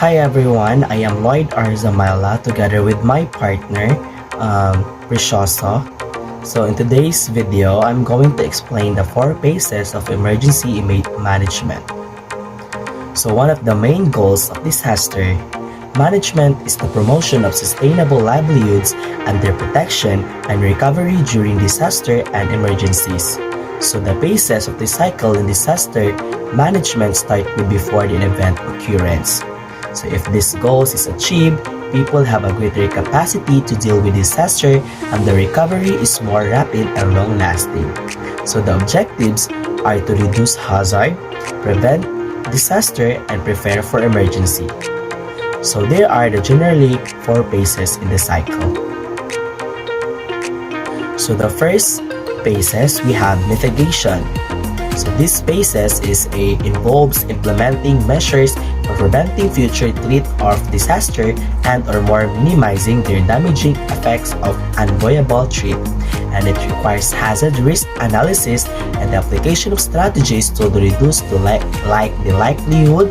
Hi everyone, I am Lloyd Arzamala together with my partner, Preciosa. So in today's video, I'm going to explain the 4 phases of emergency management. So one of the main goals of disaster management is the promotion of sustainable livelihoods and their protection and recovery during disaster and emergencies. So the phases of the cycle in disaster management start with before the event occurrence. So if this goal is achieved, people have a greater capacity to deal with disaster and the recovery is more rapid and long-lasting. So the objectives are to reduce hazard, prevent disaster, and prepare for emergency. So there are generally 4 phases in the cycle. So the first phases, we have mitigation. So these phases involves implementing measures for preventing future threat of disaster and or more minimizing their damaging effects of unavoidable threat. And it requires hazard risk analysis and the application of strategies to reduce the likelihood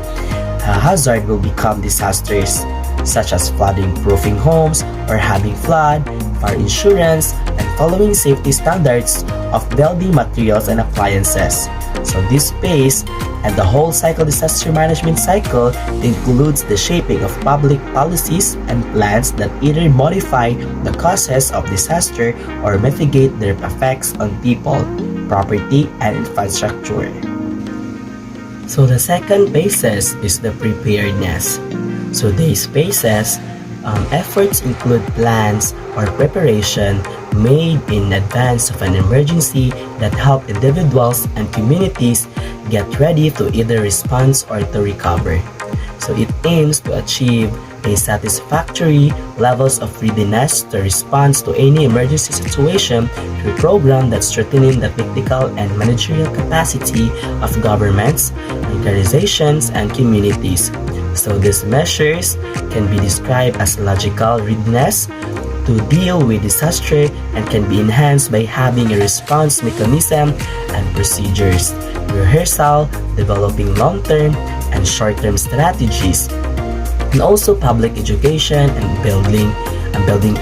a hazard will become disasters, such as flooding proofing homes or having flood, fire insurance, and following safety standards of building materials and appliances. So this phase and the whole cycle disaster management cycle includes the shaping of public policies and plans that either modify the causes of disaster or mitigate their effects on people, property, and infrastructure. So the second phases is the preparedness. So these phases, efforts include plans or preparation made in advance of an emergency that help individuals and communities get ready to either respond or to recover. So it aims to achieve a satisfactory levels of readiness to respond to any emergency situation through a program that strengthens the technical and managerial capacity of governments, organizations, and communities. So these measures can be described as logical readiness to deal with disaster and can be enhanced by having a response mechanism and procedures, rehearsal, developing long-term and short-term strategies, and also public education and building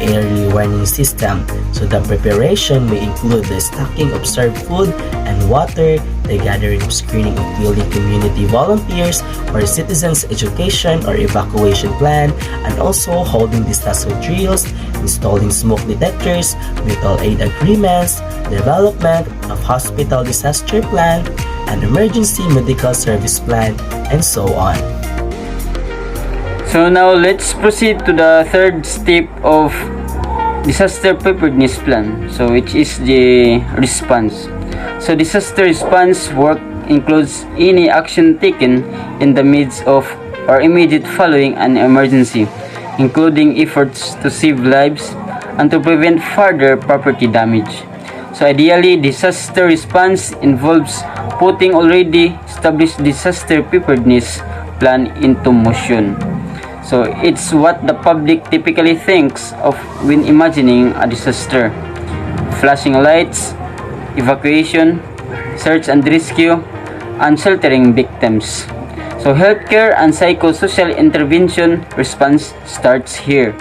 early warning system. So the preparation may include the stocking of served food and water, the gathering of screening of willing community volunteers or citizens education or evacuation plan, and also holding disaster drills, installing smoke detectors, mutual aid agreements, development of hospital disaster plan, and emergency medical service plan, and so on. So now let's proceed to the third step of disaster preparedness plan, so which is the response. So disaster response work includes any action taken in the midst of or immediate following an emergency, including efforts to save lives and to prevent further property damage. So ideally, disaster response involves putting already established disaster preparedness plan into motion. So it's what the public typically thinks of when imagining a disaster. Flashing lights, evacuation, search and rescue, and sheltering victims. So healthcare and psychosocial intervention response starts here.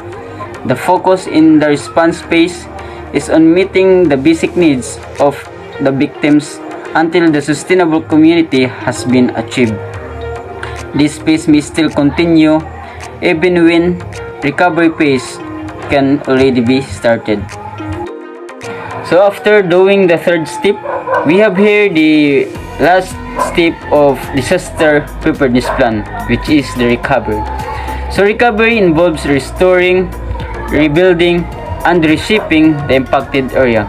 The focus in the response phase is on meeting the basic needs of the victims until the sustainable community has been achieved. This phase may still continue even when recovery phase can already be started. So after doing the third step, we have here the last step of disaster preparedness plan, which is the recovery. So recovery involves restoring, rebuilding, and reshaping the impacted area.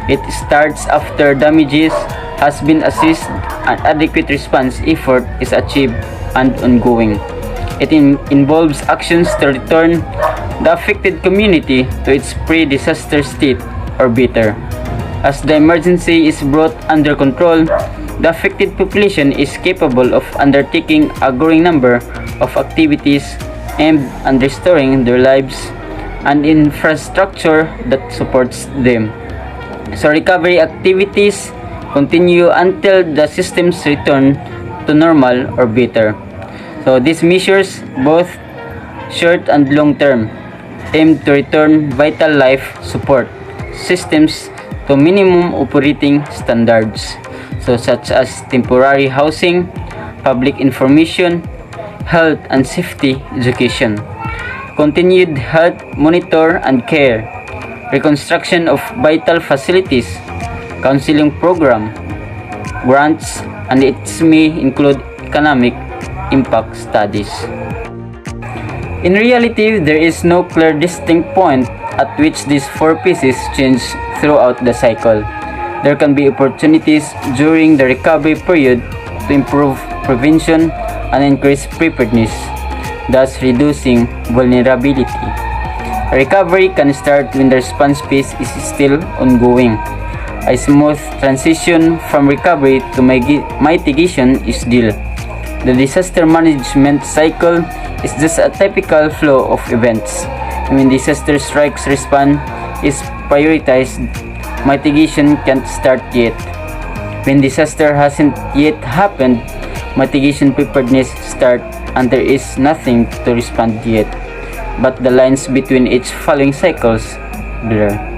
It starts after damages has been assessed and adequate response effort is achieved and ongoing. It involves actions to return the affected community to its pre-disaster state or better. As the emergency is brought under control, the affected population is capable of undertaking a growing number of activities aimed at restoring their lives and infrastructure that supports them. So recovery activities continue until the systems return to normal or better. So these measures, both short and long term, aim to return vital life support systems to minimum operating standards, so such as temporary housing, public information, health and safety education, continued health monitor and care, reconstruction of vital facilities, counseling program, grants, and it may include economic impact studies. In reality, there is no clear distinct point at which these four pieces change throughout the cycle. There can be opportunities during the recovery period to improve prevention and increase preparedness, thus reducing vulnerability. Recovery can start when the response phase is still ongoing. A smooth transition from recovery to mitigation is still. The disaster management cycle is just a typical flow of events. When disaster strikes response is prioritized, mitigation can't start yet. When disaster hasn't yet happened, mitigation preparedness start and there is nothing to respond yet. But the lines between each following cycles blur.